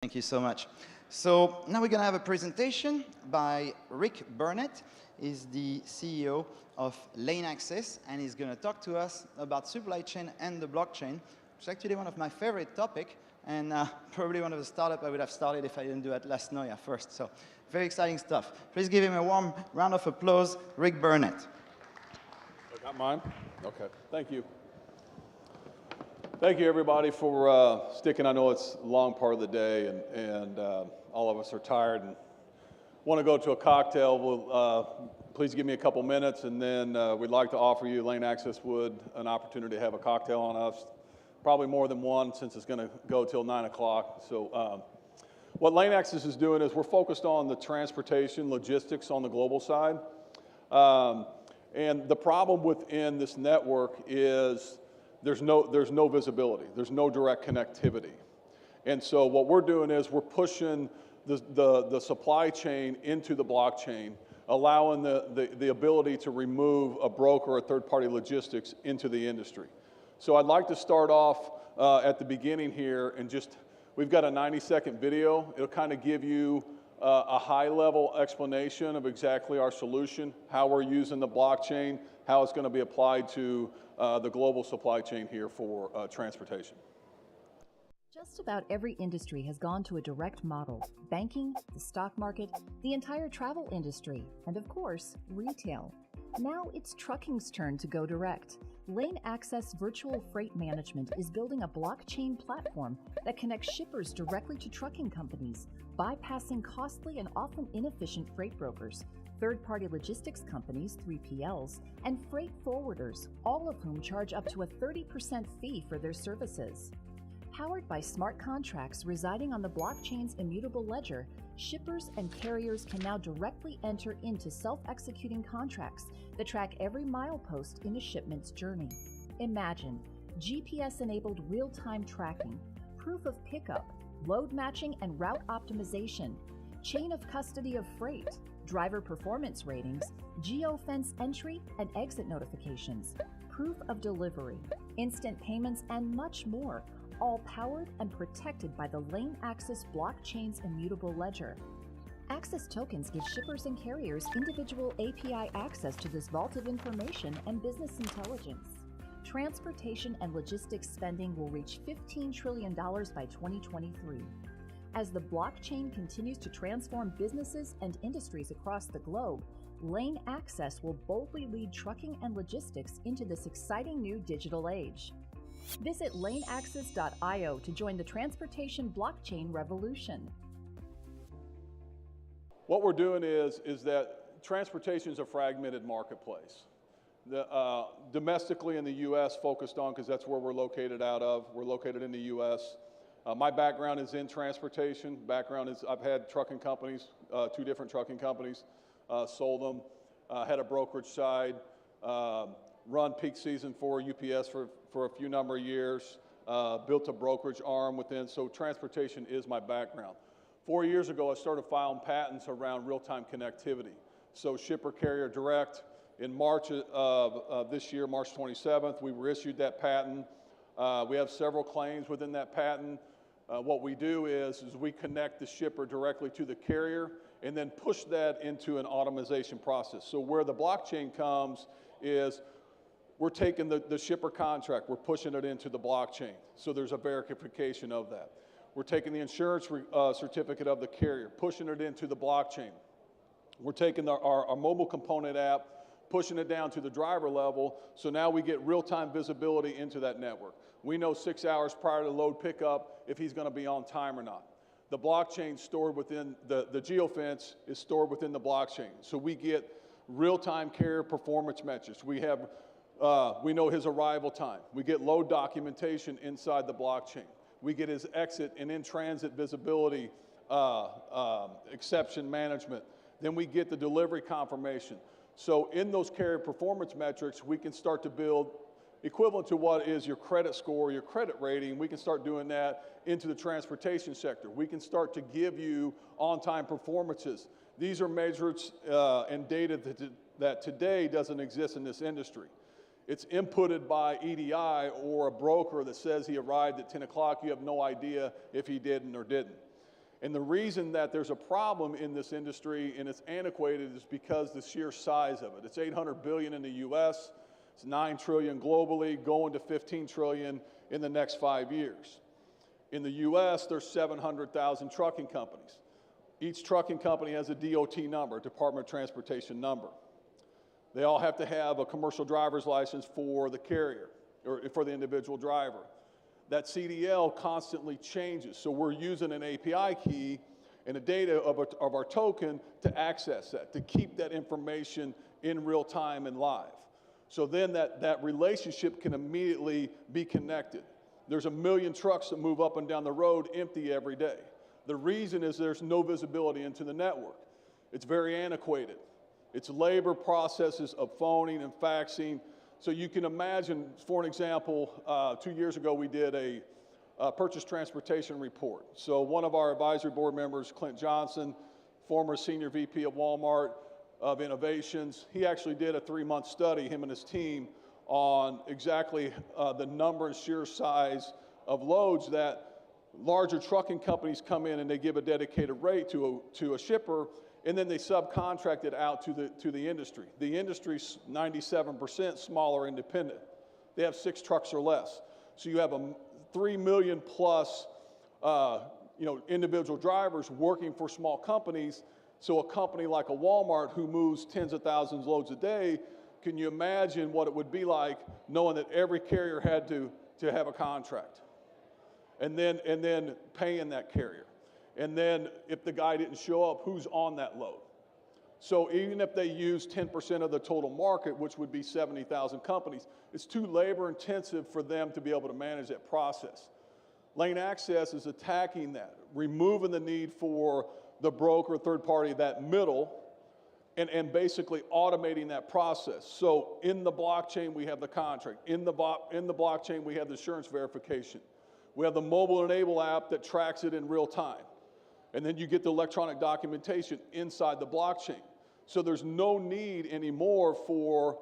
Thank you so much. So now we're going to have a presentation by Rick Burnett. He's the CEO of LaneAxis, and he's going to talk to us about supply chain and the blockchain, which is actually one of my favorite topics, and probably one of the startups I would have started if I didn't do Atlas Noya first. So very exciting stuff. Please give him a warm round of applause, Rick Burnett. I got mine? Okay, thank you. Thank you, everybody, for sticking. I know it's a long part of the day, and all of us are tired and want to go to a cocktail. Well, please give me a couple minutes, and then we'd like to offer you, LaneAxis would, an opportunity to have a cocktail on us. Probably more than one, since it's going to go till 9 o'clock. So what LaneAxis is doing is we're focused on the transportation, logistics on the global side. And the problem within this network is there's no visibility. There's no direct connectivity. And so what we're doing is we're pushing the supply chain into the blockchain, allowing the ability to remove a broker or third-party logistics into the industry. So I'd like to start off at the beginning here and we've got a 90-second video. It'll kind of give you a high-level explanation of exactly our solution, how we're using the blockchain, how it's going to be applied to the global supply chain here for transportation. Just about every industry has gone to a direct model. Banking, the stock market, the entire travel industry, and of course, retail. Now it's trucking's turn to go direct. LaneAxis Virtual Freight Management is building a blockchain platform that connects shippers directly to trucking companies, bypassing costly and often inefficient freight brokers, third-party logistics companies, 3PLs, and freight forwarders, all of whom charge up to a 30% fee for their services. Powered by smart contracts residing on the blockchain's immutable ledger, shippers and carriers can now directly enter into self-executing contracts that track every milepost in a shipment's journey. Imagine GPS-enabled real-time tracking, proof of pickup, load matching and route optimization, chain of custody of freight, driver performance ratings, geofence entry and exit notifications, proof of delivery, instant payments, and much more, all powered and protected by the LaneAxis blockchain's immutable ledger. Axis tokens give shippers and carriers individual API access to this vault of information and business intelligence. Transportation and logistics spending will reach $15 trillion by 2023. As the blockchain continues to transform businesses and industries across the globe, LaneAxis will boldly lead trucking and logistics into this exciting new digital age. Visit LaneAxis.io to join the transportation blockchain revolution. What we're doing is that transportation is a fragmented marketplace. Domestically in the U.S. focused on, because that's where we're located out of. We're located in the U.S. My background is in transportation. I've had trucking companies, 2 different trucking companies, sold them, had a brokerage side, run peak season for UPS for a few number of years, built a brokerage arm within, so transportation is my background. 4 years ago, I started filing patents around real-time connectivity. So shipper carrier direct, in March of this year, March 27th, we were issued that patent. We have several claims within that patent. What we do is we connect the shipper directly to the carrier and then push that into an automation process. So where the blockchain comes is we're taking the shipper contract, we're pushing it into the blockchain. So there's a verification of that. We're taking the insurance certificate of the carrier, pushing it into the blockchain. We're taking our mobile component app, pushing it down to the driver level, so now we get real-time visibility into that network. We know 6 hours prior to load pickup if he's going to be on time or not. The blockchain stored within, the geofence is stored within the blockchain. So we get real-time carrier performance metrics. We know his arrival time. We get load documentation inside the blockchain. We get his exit and in-transit visibility, exception management. Then we get the delivery confirmation. So in those carrier performance metrics, we can start to build equivalent to what is your credit score, your credit rating. We can start doing that into the transportation sector. We can start to give you on-time performances. These are measures and data that today doesn't exist in this industry. It's inputted by EDI or a broker that says he arrived at 10 o'clock. You have no idea if he didn't or didn't. And the reason that there's a problem in this industry and it's antiquated is because the sheer size of it. It's $800 billion in the US, it's $9 trillion globally, going to $15 trillion in the next 5 years. In the US, there's 700,000 trucking companies. Each trucking company has a DOT number, Department of Transportation number. They all have to have a commercial driver's license for the carrier, or for the individual driver. That CDL constantly changes, so we're using an API key and the data of our token to access that, to keep that information in real time and live. So then that relationship can immediately be connected. There's 1 million trucks that move up and down the road empty every day. The reason is there's no visibility into the network. It's very antiquated. It's labor processes of phoning and faxing. So you can imagine, for an example, 2 years ago we did a purchase transportation report. So one of our advisory board members, Clint Johnson, former senior VP of Walmart of Innovations, he actually did a 3-month study, him and his team, on exactly the number and sheer size of loads that larger trucking companies come in and they give a dedicated rate to a shipper, and then they subcontract it out to the industry. The industry's 97% smaller independent. They have 6 trucks or less. So you have 3 million plus individual drivers working for small companies. So a company like a Walmart who moves tens of thousands of loads a day, can you imagine what it would be like knowing that every carrier had to have a contract? And then paying that carrier. And then if the guy didn't show up, who's on that load? So even if they use 10% of the total market, which would be 70,000 companies, it's too labor intensive for them to be able to manage that process. LaneAxis is attacking that, removing the need for the broker, third party, that middle, and basically automating that process. So in the blockchain, we have the contract. In the blockchain, we have the insurance verification. We have the mobile enable app that tracks it in real time. And then you get the electronic documentation inside the blockchain. So there's no need anymore for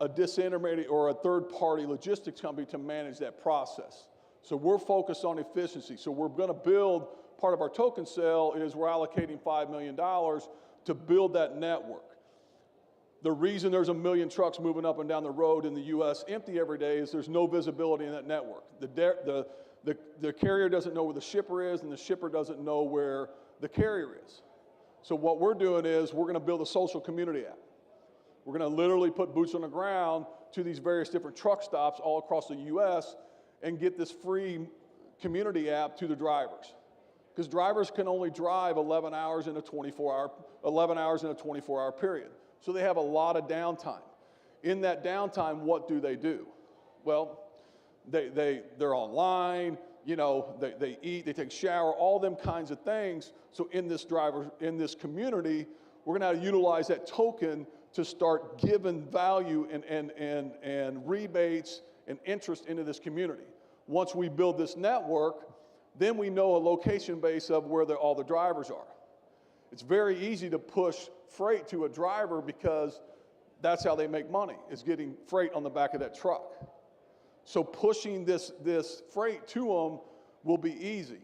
a disintermediate or a third-party logistics company to manage that process. So we're focused on efficiency. So we're going to build, part of our token sale is we're allocating $5 million to build that network. The reason there's 1 million trucks moving up and down the road in the US empty every day is there's no visibility in that network. The carrier doesn't know where the shipper is, and the shipper doesn't know where the carrier is. So what we're doing is we're going to build a social community app. We're going to literally put boots on the ground to these various different truck stops all across the US and get this free community app to the drivers. Because drivers can only drive 11 hours in a 24-hour period. So they have a lot of downtime. In that downtime, what do? Well, they're online, they eat, they take a shower, all them kinds of things. So in this community, we're going to utilize that token to start giving value and rebates and interest into this community. Once we build this network, then we know a location base of where all the drivers are. It's very easy to push freight to a driver because that's how they make money, is getting freight on the back of that truck. So pushing this freight to them will be easy.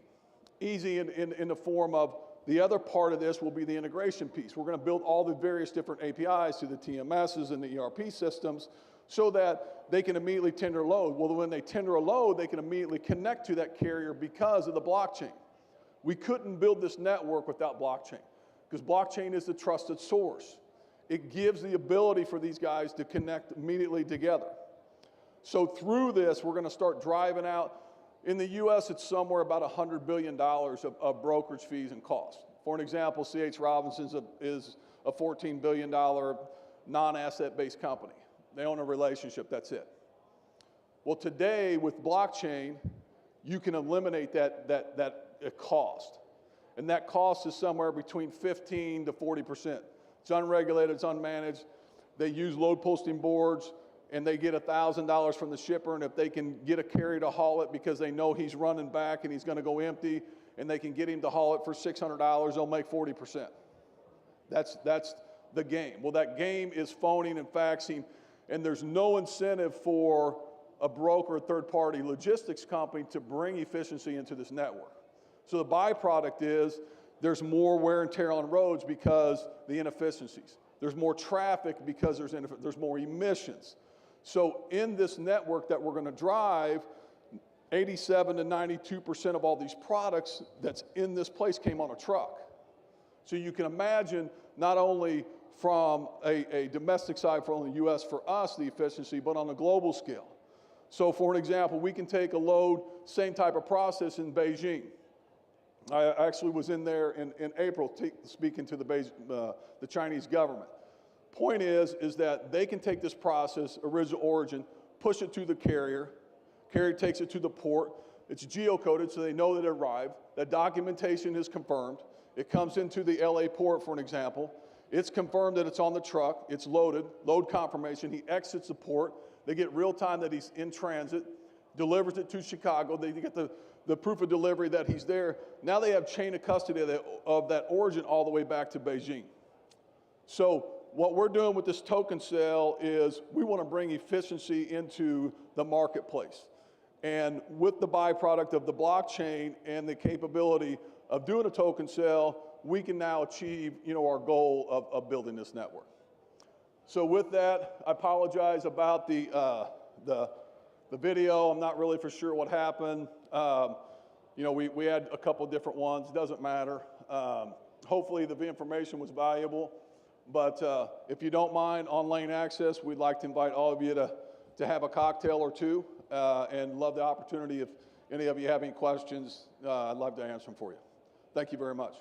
Easy in the form of, the other part of this will be the integration piece. We're going to build all the various different APIs to the TMSs and the ERP systems so that they can immediately tender a load. Well, when they tender a load, they can immediately connect to that carrier because of the blockchain. We couldn't build this network without blockchain, because blockchain is the trusted source. It gives the ability for these guys to connect immediately together. So through this, we're going to start driving out. In the US, it's somewhere about $100 billion of brokerage fees and costs. For an example, C.H. Robinson's is a $14 billion non-asset-based company. They own a relationship, that's it. Well, today with blockchain, you can eliminate that cost. And that cost is somewhere between 15 to 40%. It's unregulated, it's unmanaged. They use load posting boards, and they get $1,000 from the shipper, and if they can get a carrier to haul it because they know he's running back and he's going to go empty, and they can get him to haul it for $600, they'll make 40%. That's the game. Well, that game is phoning and faxing, and there's no incentive for a broker or third-party logistics company to bring efficiency into this network. So the byproduct is there's more wear and tear on roads because the inefficiencies. There's more traffic because there's more emissions. So in this network that we're going to drive, 87 to 92% of all these products that's in this place came on a truck. So you can imagine not only from a domestic side for only the U.S. for us, the efficiency, but on a global scale. So for an example, we can take a load, same type of process in Beijing. I actually was in there in April speaking to the Chinese government. Point is that they can take this process, original origin, push it to the carrier takes it to the port, it's geocoded so they know that it arrived, that documentation is confirmed, it comes into the LA port for an example, it's confirmed that it's on the truck, it's loaded, load confirmation, he exits the port, they get real time that he's in transit, delivers it to Chicago, they get the proof of delivery that he's there. Now they have chain of custody of that origin all the way back to Beijing. So what we're doing with this token sale is we want to bring efficiency into the marketplace. And with the byproduct of the blockchain and the capability of doing a token sale, we can now achieve, our goal of building this network. So with that, I apologize about the video. I'm not really for sure what happened. We had a couple different ones. It doesn't matter. Hopefully the information was valuable. But if you don't mind, on LaneAxis, we'd like to invite all of you to have a cocktail or two, and love the opportunity. If any of you have any questions, I'd love to answer them for you. Thank you very much.